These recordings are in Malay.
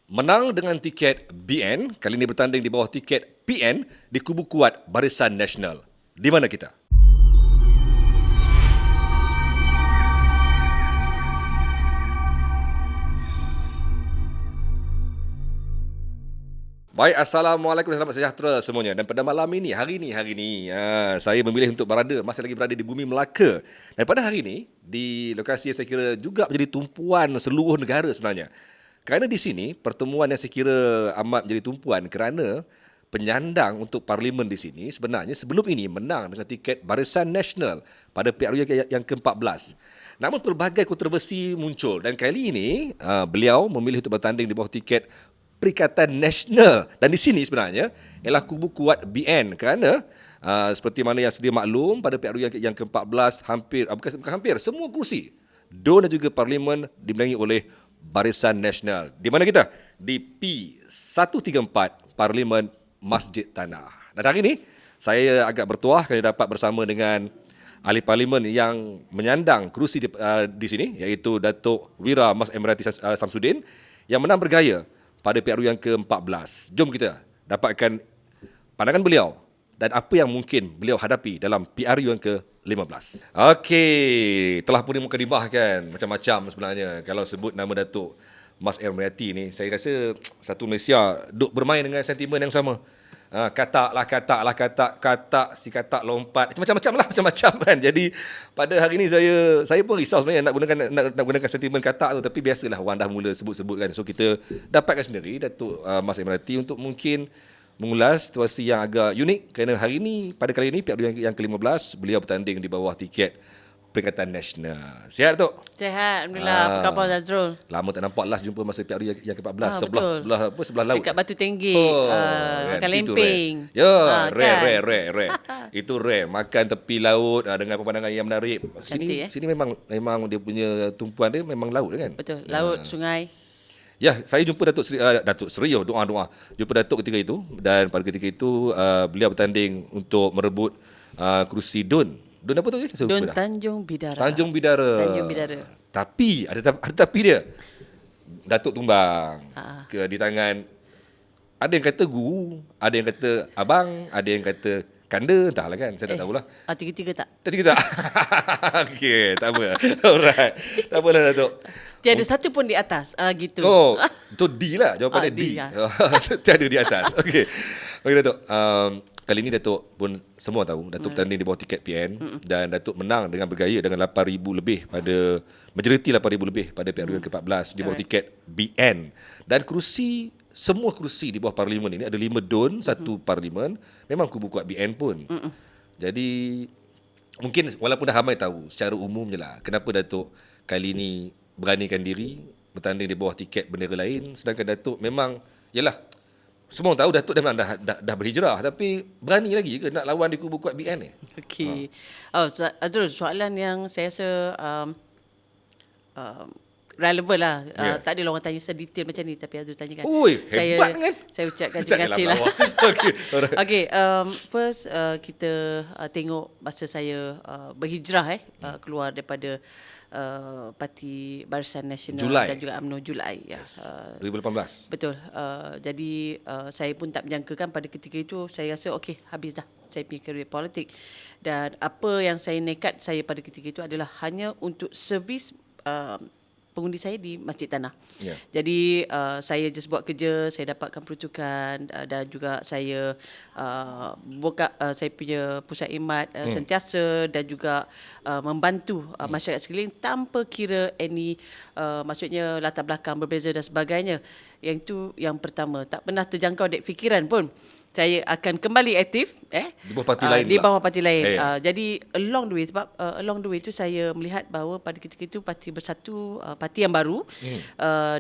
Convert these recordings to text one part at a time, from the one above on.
Menang dengan tiket BN, kali ini bertanding di bawah tiket PN di kubu kuat Barisan Nasional. Di mana kita? Baik, Assalamualaikum dan selamat sejahtera semuanya. Dan pada malam ini, hari ini, saya memilih untuk masih lagi berada di bumi Melaka. Dan pada hari ini, di lokasi yang saya kira juga menjadi tumpuan seluruh negara sebenarnya. Kerana di sini, pertemuan yang saya kira amat menjadi tumpuan kerana penyandang untuk parlimen di sini sebenarnya sebelum ini menang dengan tiket Barisan Nasional pada PRU yang ke-14. Namun pelbagai kontroversi muncul dan kali ini beliau memilih untuk bertanding di bawah tiket Perikatan Nasional. Dan di sini sebenarnya ialah kubu kuat BN kerana seperti mana yang sedia maklum pada PRU yang ke-14 bukan hampir semua kursi DUN dan juga parlimen dimenangi oleh Barisan Nasional. Di mana kita? Di P134 Parlimen Masjid Tanah. Dan hari ini saya agak bertuah kerana dapat bersama dengan ahli parlimen yang menyandang kerusi di sini, iaitu Datuk Wira Mas Emirati Samsudin yang menang bergaya pada PRU yang ke-14. Jom kita dapatkan pandangan beliau dan apa yang mungkin beliau hadapi dalam PRU yang ke-15. Okey, telah pun mukadimah kan, macam-macam sebenarnya. Kalau sebut nama Datuk Mas Emirati ni, saya rasa satu Malaysia duk bermain dengan sentimen yang sama. Katak lompat, macam-macam kan. Jadi pada hari ini saya pun risau sebenarnya nak gunakan sentimen katak tu, tapi biasalah orang dah mula sebut-sebut kan. So kita dapatkan sendiri Datuk Mas Emirati untuk mungkin mengulas situasi yang agak unik kerana pada kali ini PRU yang ke-15 beliau bertanding di bawah tiket Perikatan Nasional. Sihat tu? Sihat, Alhamdulillah. Apa khabar Zazrul? Lama tak nampak last jumpa masa PRU yang ke-14 sebelah laut. Dekat Batu Tenggek. Makan lemping. Ya, kan? rare. Itu rare. Makan tepi laut dengan pemandangan yang menarik. Sini memang dia punya tumpuan dia memang laut kan? Betul. Laut, sungai. Ya, saya jumpa Datuk Seri, doa. Jumpa Datuk ketika itu dan pada ketika itu beliau bertanding untuk merebut kerusi DUN. DUN apa tu? DUN Tanjung Bidara. Tanjung Bidara. Tapi ada tapi dia. Datuk tumbang di tangan, ada yang kata guru, ada yang kata abang, ada yang kata kanda, entahlah kan, saya tak tahulah. Tiga-tiga tak? Tiga tak? Okey, tak apa. Alright. Tak apalah Datuk. Tiada satu pun di atas. Gitu. Oh, itu D lah. Jawapan dia D. Tiada di atas. Okey, Datuk. Kali ini Datuk pun semua tahu Datuk bertanding di bawah tiket PN dan Datuk menang dengan bergaya dengan 8,000 lebih pada majoriti 8,000 lebih pada PRU yang ke-14 di bawah tiket BN. Dan semua kerusi di bawah parlimen ini ada 5 DUN, 1 parlimen, memang kubu kuat BN pun. Jadi mungkin walaupun dah ramai tahu secara umumnya lah kenapa Datuk kali ini beranikan diri bertanding di bawah tiket bendera lain, sedangkan Datuk memang yalah semua tahu Datuk dah berhijrah, tapi berani lagi ke nak lawan di kubu kuat BN ni? Okey. Azrul, soalan yang saya rasa relevan lah. Tak ada orang tanya sedetail macam ni, tapi Azrul tanyakan. Oi, hebat kan? Saya ucapkan terima kasih lah. Okey, first kita tengok masa saya berhijrah keluar daripada Parti Barisan Nasional dan juga UMNO Julai. Yes. 2018. Betul. Jadi saya pun tak menyangkakan pada ketika itu, saya rasa okey, habis dah saya punya kerjaya politik. Dan apa yang saya nekat saya pada ketika itu adalah hanya untuk servis pengundi saya di Masjid Tanah. Yeah. Jadi saya just buat kerja, saya dapatkan peruntukan dan juga saya buka saya punya pusat khidmat sentiasa dan juga membantu masyarakat sekeliling tanpa kira maksudnya latar belakang berbeza dan sebagainya. Yang itu yang pertama, tak pernah terjangkau dek fikiran pun saya akan kembali aktif di bawah parti lain. Di bawah parti lain. Jadi along the way tu saya melihat bahawa pada ketika itu Parti Bersatu parti yang baru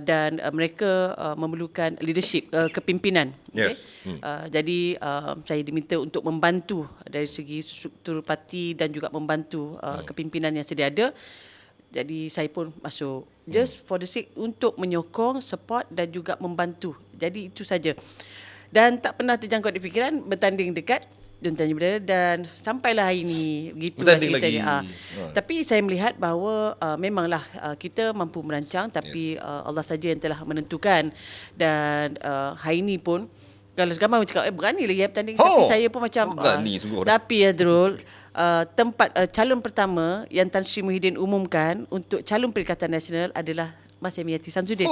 dan mereka memerlukan leadership, kepimpinan. Yes. Jadi saya diminta untuk membantu dari segi struktur parti dan juga membantu kepimpinan yang sedia ada. Jadi saya pun masuk just for the sake untuk menyokong, support dan juga membantu. Jadi itu saja. Dan tak pernah terjangkau di fikiran bertanding dekat Tanjung Bidara, dan sampailah hari ini begitulah Bertanding ceritanya. lagi. Tapi saya melihat bahawa memanglah kita mampu merancang, tapi Allah saja yang telah menentukan. Dan hari ini pun kalau sekarang cakap berani lagi bertanding, tapi saya pun macam berani sungguh dah. tapi Adrul, tempat calon pertama yang Tan Sri Muhyiddin umumkan untuk calon Perikatan Nasional adalah Mas Emiati Samsudin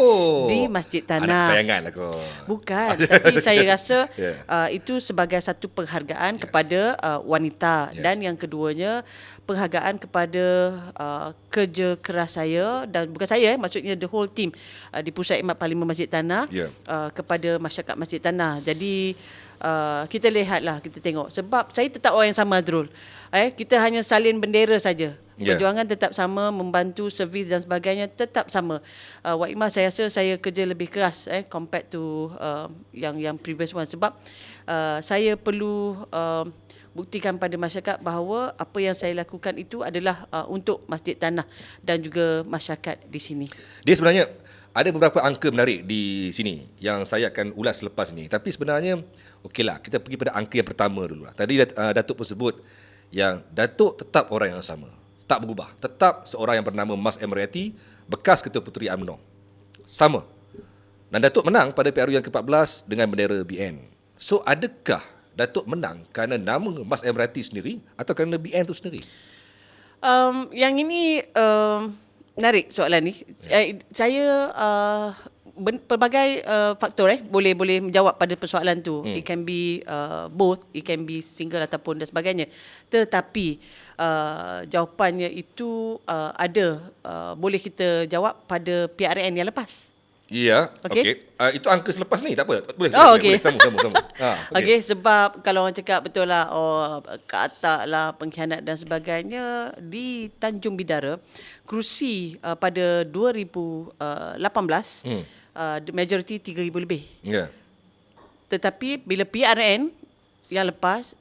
di Masjid Anak Tanah. kesayangan lah kau. Bukan, tapi saya rasa Yeah. itu sebagai satu penghargaan kepada wanita. Yes. Dan yang keduanya, penghargaan kepada kerja keras saya, dan bukan saya, maksudnya the whole team di Pusat Khidmat Parlimen Masjid Tanah, Yeah. kepada masyarakat Masjid Tanah. Jadi kita lihatlah, kita tengok. Sebab saya tetap orang yang sama, Adrul. Kita hanya salin bendera saja. Yeah. Perjuangan tetap sama, membantu servis dan sebagainya tetap sama. Wak Imah, saya rasa saya kerja lebih keras compared to yang previous one, sebab saya perlu buktikan pada masyarakat bahawa apa yang saya lakukan itu adalah untuk Masjid Tanah dan juga masyarakat di sini. Dia sebenarnya ada beberapa angka menarik di sini yang saya akan ulas selepas ni. Tapi sebenarnya, okeylah, kita pergi pada angka yang pertama dulu lah. Tadi Datuk pun sebut yang Datuk tetap orang yang sama. Tak berubah. Tetap seorang yang bernama Mas Emiati, bekas Ketua Puteri UMNO. Sama. Dan Datuk menang pada PRU yang ke-14 dengan bendera BN. So, adakah Datuk menang kerana nama Mas Emiati sendiri atau kerana BN tu sendiri? Yang ini menarik soalan ni. Saya pelbagai faktor boleh menjawab pada persoalan tu. It can be both, it can be single ataupun dan sebagainya. Tetapi jawapannya itu boleh kita jawab pada PRN yang lepas. Ya, Okey. okey. Itu angka selepas ni, tak apa. Boleh, Oh, boleh, okey. boleh. Sama. Okey, sebab kalau orang cakap betul lah, keatak lah, pengkhianat dan sebagainya, di Tanjung Bidara, kerusi pada 2018, the majority 3,000 lebih. Ya. Tetapi bila PRN yang lepas,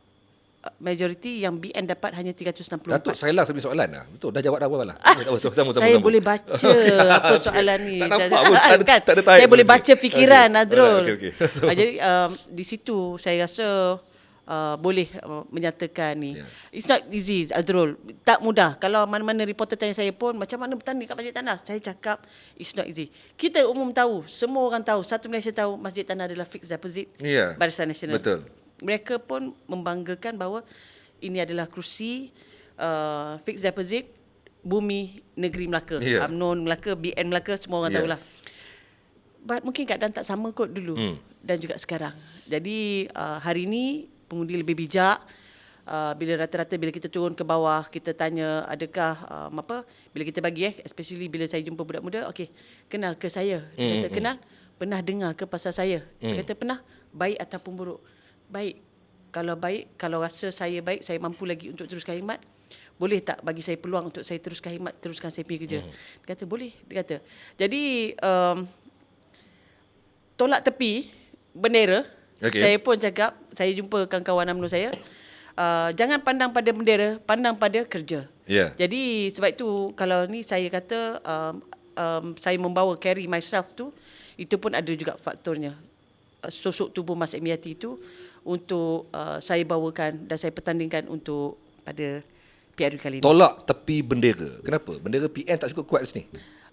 majority yang BN dapat hanya 364. Datuk Sailang sebenarnya soalan lah. Betul, dah jawab dah awal lah. Sama. Saya boleh baca apa soalan ni. Tak nampak pun, tak ada type Saya boleh pun baca sini. fikiran, Okey. Adrul. Okey. Jadi di situ saya rasa boleh menyatakan ni. Yeah. It's not easy, Adrul. Tak mudah. Kalau mana-mana reporter tanya saya pun, macam mana bertanding kat Masjid Tanah? Saya cakap, it's not easy. Kita umum tahu, semua orang tahu, satu Malaysia tahu Masjid Tanah adalah fixed deposit Ya. Barisan Nasional. Betul. Mereka pun membanggakan bahawa ini adalah kerusi fixed deposit bumi negeri Melaka. Ya. UMNO Melaka, BN Melaka, semua orang tahulah. But mungkin keadaan tak sama kot dulu dan juga sekarang. Jadi hari ini pengundi lebih bijak. Bila rata-rata bila kita turun ke bawah, kita tanya adakah bila kita bagi especially bila saya jumpa budak muda, okey, kenal ke saya? Dia kata kenal, pernah dengar ke pasal saya? Dia kata pernah, baik ataupun buruk? Baik. Kalau baik, kalau rasa saya baik, saya mampu lagi untuk teruskan khidmat, boleh tak bagi saya peluang untuk saya teruskan khidmat, teruskan saya punya kerja? Dia kata boleh, dia kata. Jadi tolak tepi bendera. Okey. Saya pun cakap, saya jumpa kawan-kawan UMNO saya, jangan pandang pada bendera, pandang pada kerja. Ya. Jadi sebab itu kalau ni saya kata saya membawa carry myself tu, itu pun ada juga faktornya. Sosok tubuh Mas Emiati itu untuk saya bawakan dan saya pertandingkan untuk pada PRU kali ini. Tolak tepi bendera. Kenapa? Bendera PN tak cukup kuat di sini.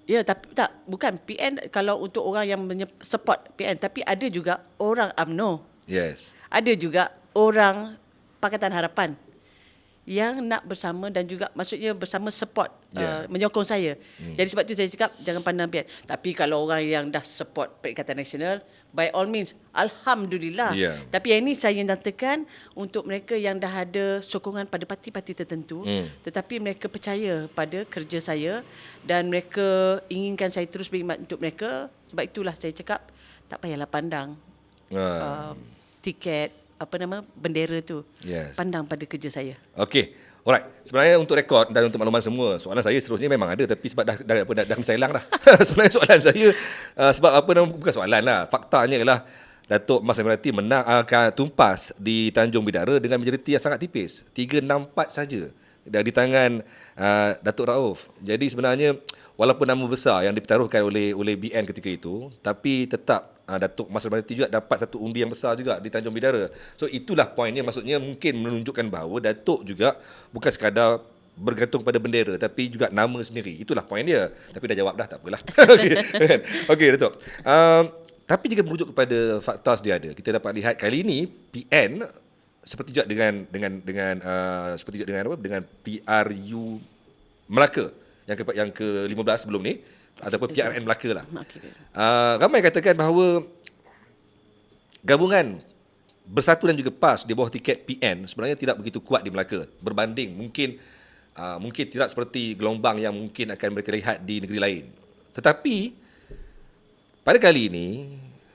Ya, tapi tak, bukan PN kalau untuk orang yang support PN, tapi ada juga orang UMNO. Yes. Ada juga orang Pakatan Harapan yang nak bersama dan juga maksudnya bersama support, menyokong saya. Jadi sebab tu saya cakap jangan pandang PN. Tapi kalau orang yang dah support Perikatan Nasional, by all means, Alhamdulillah. Yeah. Tapi yang ini saya nyatakan untuk mereka yang dah ada sokongan pada parti-parti tertentu, tetapi mereka percaya pada kerja saya dan mereka inginkan saya terus berkhidmat untuk mereka. Sebab itulah saya cakap tak payahlah pandang tiket, bendera tu. Yes. Pandang pada kerja saya. Okey. Alright. Sebenarnya untuk rekod dan untuk makluman semua, soalan saya seterusnya memang ada, tapi sebab dah hilang dah. Sebenarnya soalan saya sebab bukan soalan lah. Faktanya ialah Datuk Mas Emiati menang tumpas di Tanjung Bidara dengan majoriti yang sangat tipis. 364 saja di tangan Datuk Rauf. Jadi sebenarnya walaupun nama besar yang ditaruhkan oleh BN ketika itu, tapi tetap Datuk Mas Ramli juga dapat satu undi yang besar juga di Tanjung Bidara. So itulah poinnya, maksudnya mungkin menunjukkan bahawa Datuk juga bukan sekadar bergantung pada bendera tapi juga nama sendiri. Itulah poin dia. Tapi dah jawab dah, tak apalah. Okey Datuk. Tapi jika merujuk kepada fakta sedia ada, kita dapat lihat kali ini PN seperti juga dengan seperti juga dengan apa, dengan PRU Melaka yang ke-15 sebelum ni, ataupun PRN Melaka lah. Ramai katakan bahawa gabungan Bersatu dan juga PAS di bawah tiket PN sebenarnya tidak begitu kuat di Melaka berbanding mungkin tidak seperti gelombang yang mungkin akan mereka lihat di negeri lain. Tetapi pada kali ini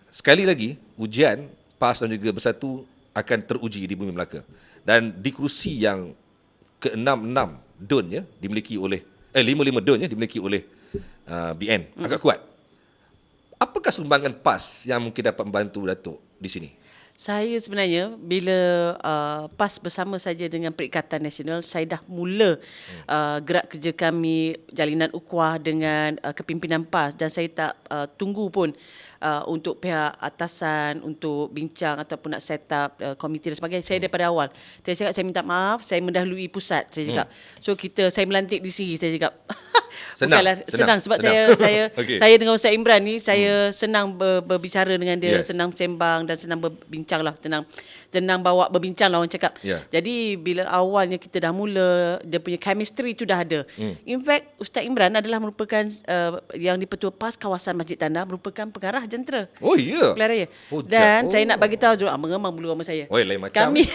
sekali lagi ujian PAS dan juga Bersatu akan teruji di bumi Melaka, dan di kerusi yang ke-66 DUN ya dimiliki oleh 55 DUN ya dimiliki oleh BN agak kuat. Apakah sumbangan PAS yang mungkin dapat membantu Datuk di sini? Saya sebenarnya bila PAS bersama saja dengan Perikatan Nasional, saya dah mula gerak kerja kami, jalinan ukhuwah dengan kepimpinan PAS, dan saya tak tunggu pun untuk pihak atasan untuk bincang ataupun nak set up komiti dan sebagainya. Saya daripada awal saya cakap saya minta maaf, saya mendahului pusat, saya cakap. So saya melantik di sini, saya cakap. Senang sebab saya Okay. saya dengan Ustaz Imran ni saya senang berbicara dengan dia, senang sembang dan senang berbincang lah, senang bawa berbincang lah orang cakap. Jadi bila awalnya kita dah mula, dia punya chemistry tu dah ada. In fact Ustaz Imran adalah merupakan yang di-Petua PAS kawasan Masjid Tanah, merupakan pengarah jentera. Oh ya. Pilihan raya. Dan saya nak bagi tahu mengemang bulu roma saya. Oi, lain macam. Kami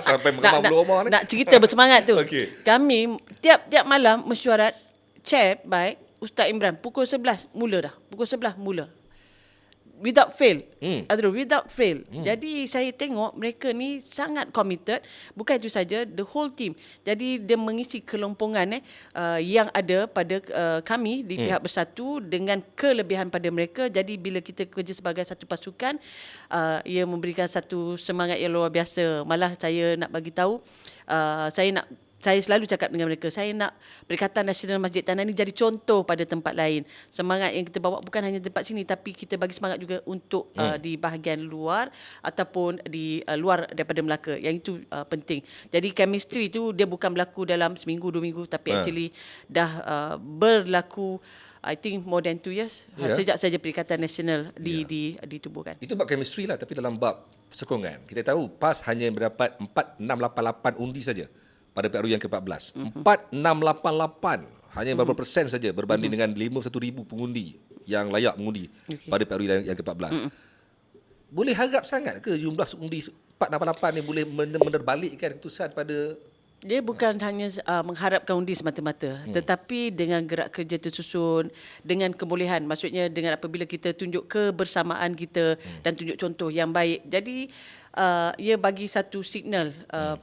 sampai mengemang bulu roma ni. Nak cerita bersemangat tu. Okey. Kami tiap malam mesyuarat chair by Ustaz Imran pukul 11 mula dah. Pukul 11 mula. Without fail. Without fail. Jadi saya tengok mereka ni sangat committed. Bukan itu saja, the whole team. Jadi dia mengisi kelompongan yang ada pada kami di pihak Bersatu dengan kelebihan pada mereka. Jadi bila kita kerja sebagai satu pasukan, ia memberikan satu semangat yang luar biasa. Malah saya nak bagi tahu, saya selalu cakap dengan mereka, saya nak Perikatan Nasional Masjid Tanah ni jadi contoh pada tempat lain. Semangat yang kita bawa bukan hanya tempat sini, tapi kita bagi semangat juga untuk di bahagian luar ataupun di luar daripada Melaka. Yang itu penting. Jadi chemistry tu dia bukan berlaku dalam seminggu, 2 minggu, tapi actually dah berlaku I think more than 2 years sejak saja Perikatan Nasional ditubuhkan. Itu bab chemistry lah, tapi dalam bab sokongan, kita tahu PAS hanya mendapat 4688 undi saja pada PRU yang ke-14. 4688 hanya berapa persen saja berbanding dengan 51,000 pengundi yang layak mengundi pada PRU yang ke-14. Boleh harap sangat ke jumlah undi 488 ni boleh menerbalikkan keputusan pada... Dia bukan hanya mengharapkan undi semata-mata, tetapi dengan gerak kerja tersusun, dengan kebolehan, maksudnya dengan apabila kita tunjuk kebersamaan kita dan tunjuk contoh yang baik. Jadi ia bagi satu signal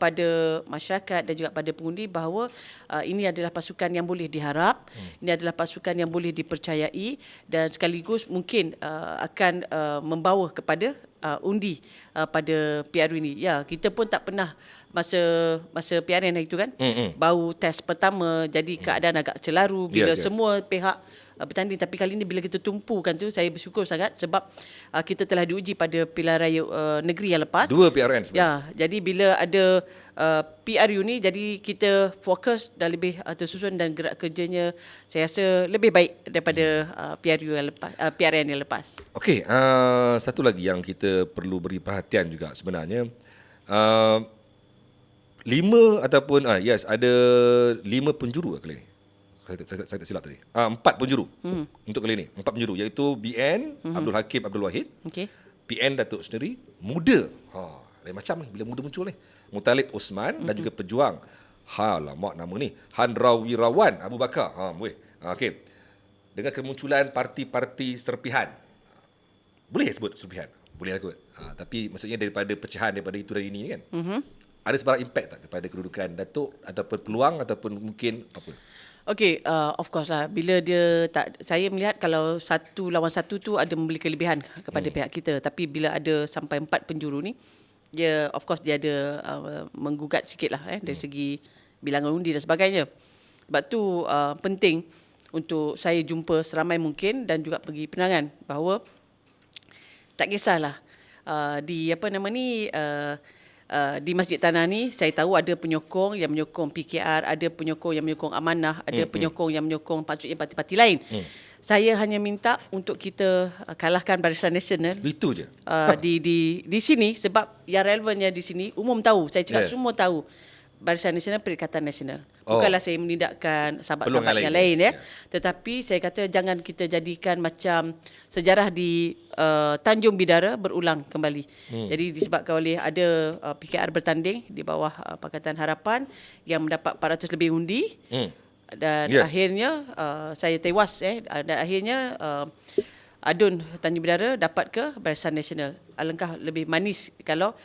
pada masyarakat dan juga pada pengundi bahawa ini adalah pasukan yang boleh diharap, ini adalah pasukan yang boleh dipercayai dan sekaligus mungkin akan membawa kepada undi pada PRU ini. Ya, kita pun tak pernah masa PRN itu kan, baru test pertama, jadi keadaan agak celaru bila semua pihak bertanding. Tapi kali ini bila kita tumpukan tu, saya bersyukur sangat sebab kita telah diuji pada pilihan raya negeri yang lepas. 2 PRN sebenarnya. Ya, jadi bila ada PRU ni, jadi kita fokus dan lebih tersusun dan gerak kerjanya saya rasa lebih baik daripada PRU yang lepas, PRN yang lepas. Okey, satu lagi yang kita perlu beri perhatian juga sebenarnya, 5 ataupun ada 5 penjuru kali ni. Saya tak silap tadi. 4 penjuru untuk kali ni. 4 penjuru iaitu BN Abdul Hakim Abdul Wahid. PN Datuk sendiri muda. Lain macam ni bila muda muncul ni. Mutalib Osman dan juga pejuang. Alamak nama ni. Handrawirawan Abu Bakar. Okey. Dengan kemunculan parti-parti serpihan. Boleh sebut serpihan? Boleh lah kot. Tapi maksudnya daripada pecahan daripada itu dari ini kan. Ada sebarang impact tak kepada kedudukan Datuk ataupun peluang ataupun mungkin apa? Okey, of course lah. Bila dia saya melihat kalau 1 lawan 1 tu ada memberi kelebihan kepada pihak kita. Tapi bila ada sampai 4 penjuru ni, dia of course dia ada menggugat sikit lah dari segi bilangan undi dan sebagainya. Sebab tu penting untuk saya jumpa seramai mungkin dan juga pergi penangan bahawa tak kisahlah di apa nama ni di Masjid Tanah ni saya tahu ada penyokong yang menyokong PKR, ada penyokong yang menyokong Amanah, ada penyokong yang menyokong maksudnya parti-parti lain. Saya hanya minta untuk kita kalahkan Barisan Nasional. Itu je. Di sini sebab yang relevannya di sini umum tahu. Saya cakap Yes. semua tahu. Barisan Nasional, Perikatan Nasional. Oh. Bukanlah saya menidakkan sahabat-sahabat Peluang yang lain, lain ya. yes. Tetapi saya kata jangan kita jadikan macam sejarah di Tanjung Bidara berulang kembali. Jadi disebabkan oleh ada PKR bertanding di bawah Pakatan Harapan yang mendapat 400 lebih undi. Dan Yes. akhirnya saya tewas dan akhirnya Adun Tanjung Bidara dapat ke Barisan Nasional. Alangkah lebih manis kalau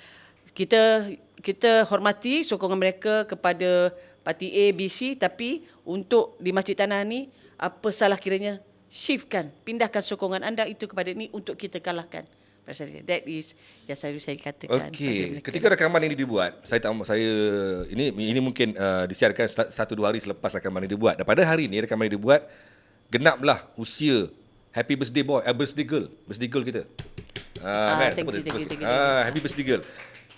kita hormati sokongan mereka kepada parti A, B, C, tapi untuk di Masjid Tanah ni apa salah kiranya shiftkan, pindahkan sokongan anda itu kepada ni untuk kita kalahkan Barisan Nasional. That is yang selalu saya katakan. pada Okey, mereka. ketika rakaman ini dibuat, ini mungkin disiarkan 1-2 hari selepas rakaman ini dibuat. Dan pada hari ini rakaman ini dibuat, genaplah usia happy birthday boy, birthday girl kita. Thank you. Happy birthday girl.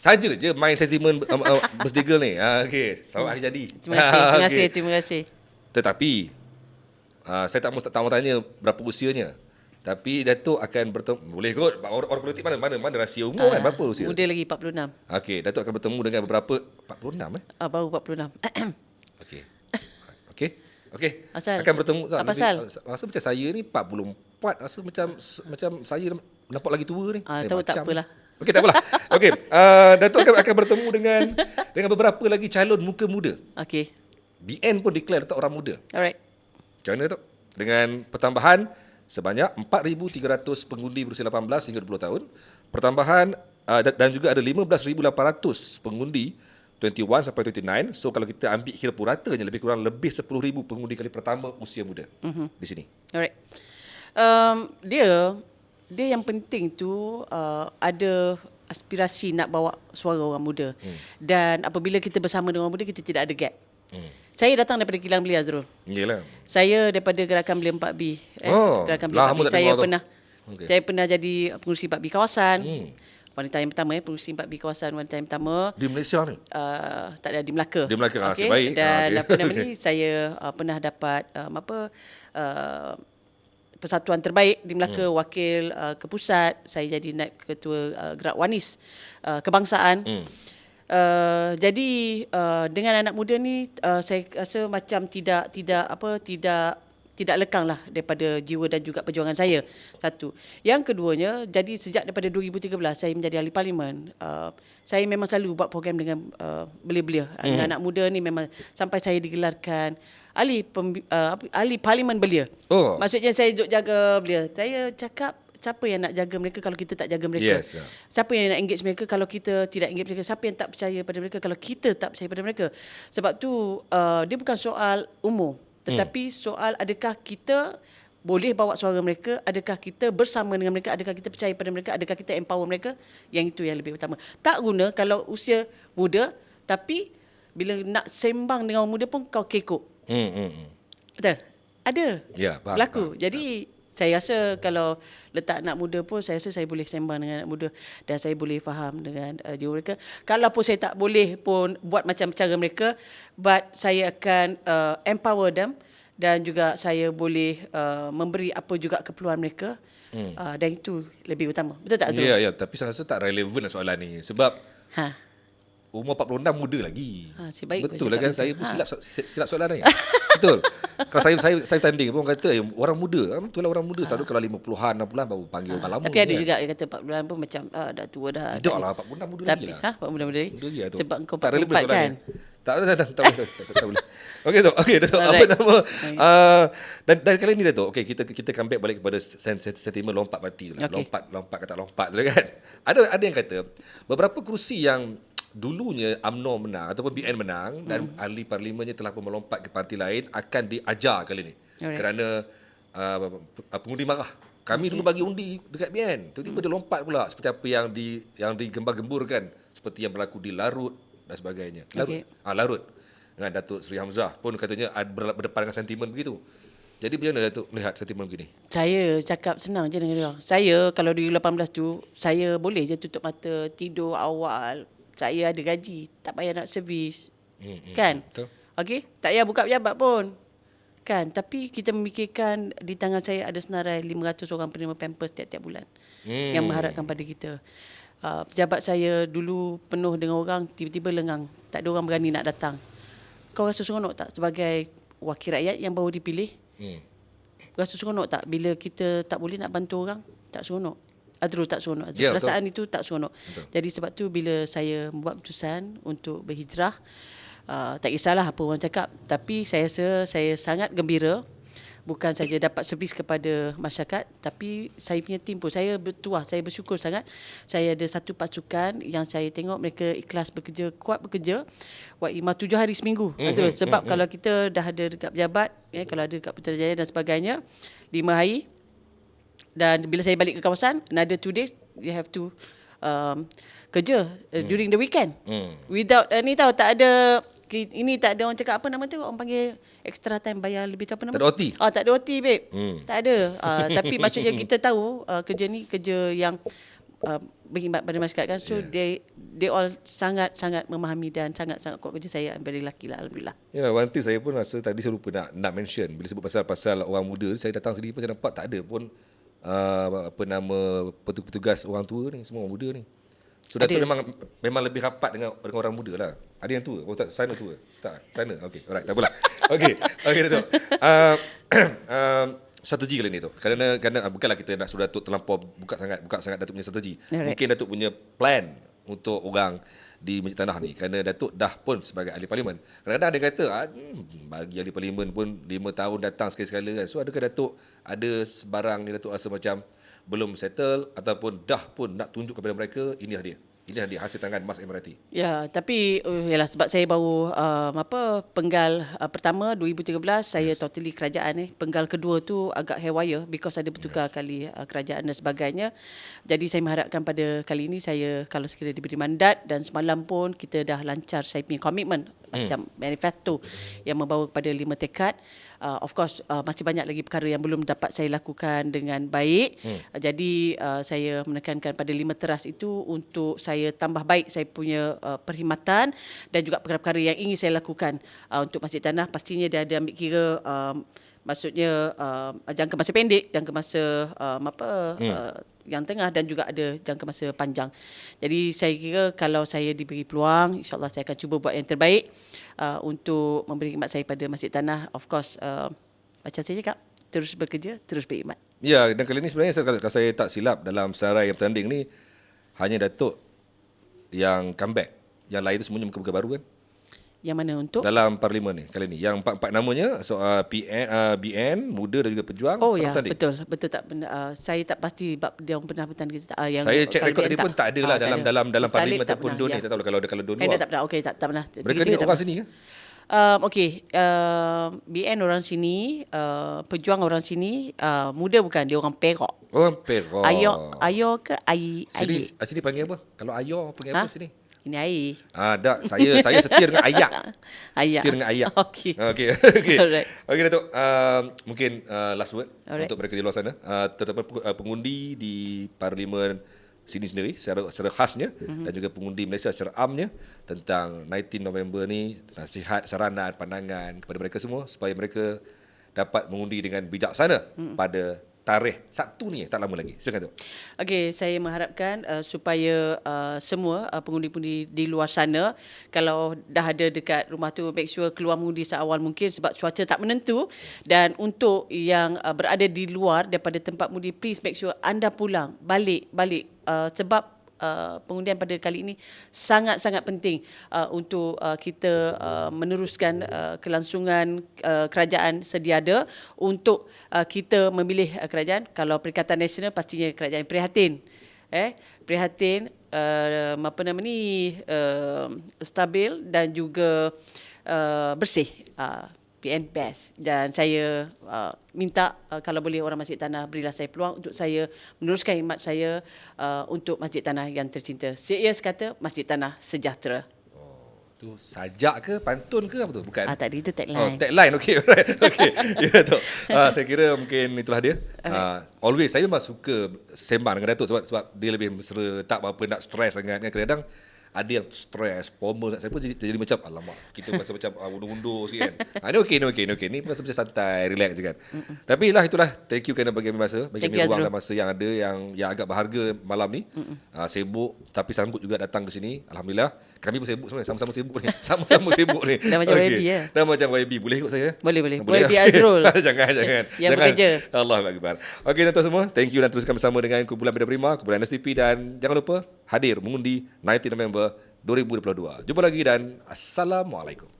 Saja je main sentimen birthday girl ni. Okey, selamat hari jadi. Terima kasih. Tetapi saya tak mau tanya berapa usianya. Tapi Datuk akan bertemu, boleh kot, orang politik mana rahsia umur kan, berapa usia? Muda lagi 46. Okey, Datuk akan bertemu dengan beberapa 46 Baru 46. Okey. Asal? Akan bertemu tak? Apa pasal? Rasa macam saya ni 44, rasa macam saya nampak lagi tua ni. Tahu tak apalah. Okey, tak apalah. Okey, Datuk akan bertemu dengan beberapa lagi calon muka muda. Okey. BN pun declare Datuk orang muda. Alright. Macam mana Datuk? Dengan pertambahan sebanyak 4,300 pengundi berusia 18 hingga 20 tahun. Pertambahan dan juga ada 15,800 pengundi 21 sampai 29. So kalau kita ambil kira puratanya lebih 10,000 pengundi kali pertama usia muda di sini. Alright. Dia yang penting tu ada aspirasi nak bawa suara orang muda. Dan apabila kita bersama dengan orang muda, kita tidak ada gap. Saya datang daripada Kilang Belia, Azrul. Iyalah. Saya daripada Gerakan Belia 4B. Gerakan Belia lama 4B. tak Saya dengar tu. pernah Okey. saya pernah jadi pengurusi 4B kawasan. Wanita yang pertama pengurusi 4B kawasan wanita yang pertama. Di Malaysia ni. Tak ada di Melaka. Di Melaka, Okey. baik. Dan Okey. apa nama ni, saya pernah dapat persatuan terbaik di Melaka, wakil ke pusat. Saya jadi naib ketua Gerak Wanis kebangsaan. Jadi dengan anak muda ni saya rasa macam tidak lekang lah daripada jiwa dan juga perjuangan saya. Satu. Yang keduanya, jadi sejak daripada 2013 saya menjadi ahli parlimen. Saya memang selalu buat program dengan belia-belia. Dengan anak muda ni memang sampai saya digelarkan ahli parlimen belia. Oh. Maksudnya saya duduk jaga belia. Saya cakap, siapa yang nak jaga mereka kalau kita tak jaga mereka? Yes, yeah. Siapa yang nak engage mereka kalau kita tidak engage mereka? Siapa yang tak percaya pada mereka kalau kita tak percaya pada mereka? Sebab tu dia bukan soal umur, tetapi soal adakah kita boleh bawa suara mereka, adakah kita bersama dengan mereka, adakah kita percaya pada mereka, adakah kita empower mereka? Yang itu yang lebih utama. Tak guna kalau usia muda, tapi bila nak sembang dengan orang muda pun kau kekok. Betul? Ada. Ya, faham, berlaku. faham. Jadi saya rasa kalau letak anak muda pun saya rasa saya boleh sembang dengan anak muda dan saya boleh faham dengan jiwa mereka. Kalau pun saya tak boleh pun buat macam cara mereka, but saya akan empower them dan juga saya boleh memberi apa juga keperluan mereka. Dan itu lebih utama. Betul tak, Azrul? Ya, tapi saya rasa tak relevan lah soalan ni. Sebab umur 46 muda lagi. Nasib baik Betul kau lah kan, cakap saya betul. pun silap soalan ni. Betul. Kalau saya tanding pun kata orang muda, betul lah orang muda selalu kalau 50-an 60-an baru panggil orang lama. Tapi ada kan. juga yang kata 40-an pun macam dah tua dah. Tidak lah, 46 muda Tapi, lagi lah. muda lagi? Muda lagi lah tu. Sebab kau Tak relevan 44 soalan kan? ni. Tak boleh. Okey tu. Okey Datuk, apa Alright. nama dan kali ni Datuk, okey kita come back balik kepada sentimen lompat parti tu lah. Okey. Lompat kata lompat tu kan. Ada yang kata beberapa kerusi yang dulunya UMNO menang ataupun BN menang dan ahli parlimennya telah pun melompat ke parti lain akan diajar kali ni. Alright. Kerana pengundi marah. Kami dulu bagi undi dekat BN, tiba-tiba dia lompat pula seperti apa yang digembar-gemburkan seperti yang berlaku di Larut dan sebagainya. Larut. Okey. Larut. Dengan Datuk Seri Hamzah pun katanya berdepan dengan sentimen begitu. Jadi macam mana Datuk melihat sentimen begini? Saya cakap senang je dengan dia. Saya kalau 2018 tu, saya boleh je tutup mata, tidur awal. Saya ada gaji, tak payah nak servis. Kan? Betul. Okey, tak payah buka pejabat pun. Kan? Tapi kita memikirkan di tangan saya ada senarai 500 orang penerima Pampers tiap-tiap bulan. Yang mengharapkan pada kita. Pejabat saya dulu penuh dengan orang, tiba-tiba lengang. Tak ada orang berani nak datang. Kau rasa seronok tak sebagai wakil rakyat yang baru dipilih? Rasa seronok tak bila kita tak boleh nak bantu orang? Tak seronok. Terus tak seronok. Ya, Perasaan itu tak seronok. Betul. Jadi sebab tu bila saya membuat keputusan untuk berhijrah, tak kisahlah apa orang cakap, tapi saya rasa saya sangat gembira. Bukan saja dapat servis kepada masyarakat, tapi saya punya tim pun, saya bertuah, saya bersyukur sangat. Saya ada satu pasukan yang saya tengok mereka ikhlas bekerja, kuat bekerja. Buat 7 hari seminggu. Sebab kalau kita dah ada dekat pejabat, kalau ada dekat Putrajaya dan sebagainya, 5 hari. Dan bila saya balik ke kawasan, another 2 days, you have to kerja during the weekend. Without ni tahu, tak ada, ini tak ada orang cakap apa nama tu, orang panggil extra time bayar lebih tu apa nama? Tak ada OT? Tak ada OT babe. Tak ada. Tapi maksudnya kita tahu kerja ni kerja yang berkhidmat pada masyarakat kan. So they all sangat memahami dan sangat kuat kerja. Saya very lucky lah, alhamdulillah. Ya, one thing saya pun rasa tadi saya lupa nak mention bila sebut pasal orang muda, saya datang sendiri pun saya nampak tak ada pun apa nama petugas orang tua ni, semua orang muda ni. So Datuk memang lebih rapat dengan orang muda lah. Ada yang tua? Oh tak, sana tua. Tak, sana. Okey, alright, tak apalah. Okey Datuk. Strategi kali ni tu. Kerana bukanlah kita nak suruh Datuk terlampau buka sangat Datuk punya strategi. Alright. Mungkin Datuk punya plan untuk orang di Masjid Tanah ni, kerana Datuk dah pun sebagai ahli parlimen. Kadang-kadang ada kata bagi ahli parlimen pun 5 tahun datang sekali-sekala kan. So adakah Datuk ada sebarang ni Datuk rasa macam belum settle ataupun dah pun nak tunjuk kepada mereka inilah dia hasil tangan Mas Emirati? Ya, tapi yalah, sebab saya baru penggal pertama 2013 saya totally kerajaan ni. Penggal kedua tu agak haywire because ada bertukar kali kerajaan dan sebagainya. Jadi saya mengharapkan pada kali ini saya kalau sekiranya diberi mandat, dan semalam pun kita dah lancar saya punya komitmen macam manifesto yang membawa kepada 5 tekad. Of course masih banyak lagi perkara yang belum dapat saya lakukan dengan baik. Jadi saya menekankan pada 5 teras itu untuk saya tambah baik saya punya perkhidmatan dan juga perkara-perkara yang ingin saya lakukan untuk Masjid Tanah. Pastinya dia ada ambil kira maksudnya jangka masa pendek, jangka masa yang tengah dan juga ada jangka masa panjang. Jadi saya kira kalau saya diberi peluang, insyaAllah saya akan cuba buat yang terbaik untuk memberi khidmat saya pada Masjid Tanah. Of course, macam saya cakap, terus bekerja, terus berkhidmat. Ya, dan kali ini sebenarnya kalau saya tak silap dalam senarai yang bertanding ni hanya Datuk yang comeback. Yang lain tu semuanya muka-muka baru kan? Yang mana untuk? Dalam parlimen ni kali ni. Yang empat namanya BN, Muda dan juga Pejuang. Oh ya, bertanding. betul tak benar. Saya tak pasti bab dia orang pernah bertanding kita. Yang Saya cek rekod BN tadi pun tak ada lah dalam parlimen tak ataupun pernah, DUN ni. ya. Tak tahu kalau DUN Dah luar. tak pernah. Okey, tak pernah. Mereka ni Tiga-tiga tak orang pernah. sini ke? Okey, BN orang sini, Pejuang orang sini, Muda bukan, dia orang Perak. Orang Perak. Ayo ke air? Sini panggil apa? Kalau Ayo panggil apa sini? Ini air. Tak. Saya setia dengan ayak. Ayak. Setia dengan ayak. Okey. Okey. Alright. Okey Datuk. Mungkin last word Alright. untuk mereka di luar sana. Terutama pengundi di parlimen sini sendiri secara khasnya dan juga pengundi Malaysia secara amnya tentang 19 November ni, nasihat, saranan, pandangan kepada mereka semua supaya mereka dapat mengundi dengan bijaksana pada tarikh Sabtu ni, tak lama lagi. Silakan tu. Okey, saya mengharapkan supaya semua pengundi-pengundi di luar sana, kalau dah ada dekat rumah tu, make sure keluar mengundi seawal mungkin sebab cuaca tak menentu. Dan untuk yang berada di luar daripada tempat mengundi, please make sure anda pulang, balik sebab pengundian pada kali ini sangat-sangat penting untuk kita meneruskan kelangsungan kerajaan sedia ada untuk kita memilih kerajaan. Kalau Perikatan Nasional pastinya kerajaan prihatin. Prihatin stabil dan juga bersih. PN best. Dan saya minta kalau boleh orang Masjid Tanah berilah saya peluang untuk saya meneruskan khidmat saya untuk Masjid Tanah yang tercinta. Serius kata, Masjid Tanah sejahtera. Tu sajak ke, pantun ke apa tu? Bukan. Tadi itu Oh, tagline. tagline. Okey, alright. Okey. Ya, Datuk. Saya kira mungkin itulah dia. Always saya memang suka sembang dengan Datuk sebab dia lebih mesra, tak apa nak stres sangat kan. Kadang-kadang ada yang stres, formal, saya pun jadi macam alamak, kita rasa macam undur-undur sikit kan. Ini okey. Ni rasa macam santai, relax je kan. Tapi itulah, thank you kerana bagi kami masa, bagi Thank kami you, ruang Azrul. dan masa yang ada yang agak berharga malam ni. Sibuk tapi sanggup juga datang ke sini. Alhamdulillah. Kami pun sibuk sebenarnya, sama-sama sibuk ni. Sama-sama sibuk ni. Dah macam YB, ya? Dah macam YB. Boleh ikut saya? Boleh. Boleh. YB Azrul. Jangan. Yang bekerja. Allahu Akbar. Okey tuan-tuan semua, thank you dan teruskan bersama dengan kumpulan Beda Prima, kumpulan STP dan jangan lupa hadir mengundi 19 November 2022. Jumpa lagi dan Assalamualaikum.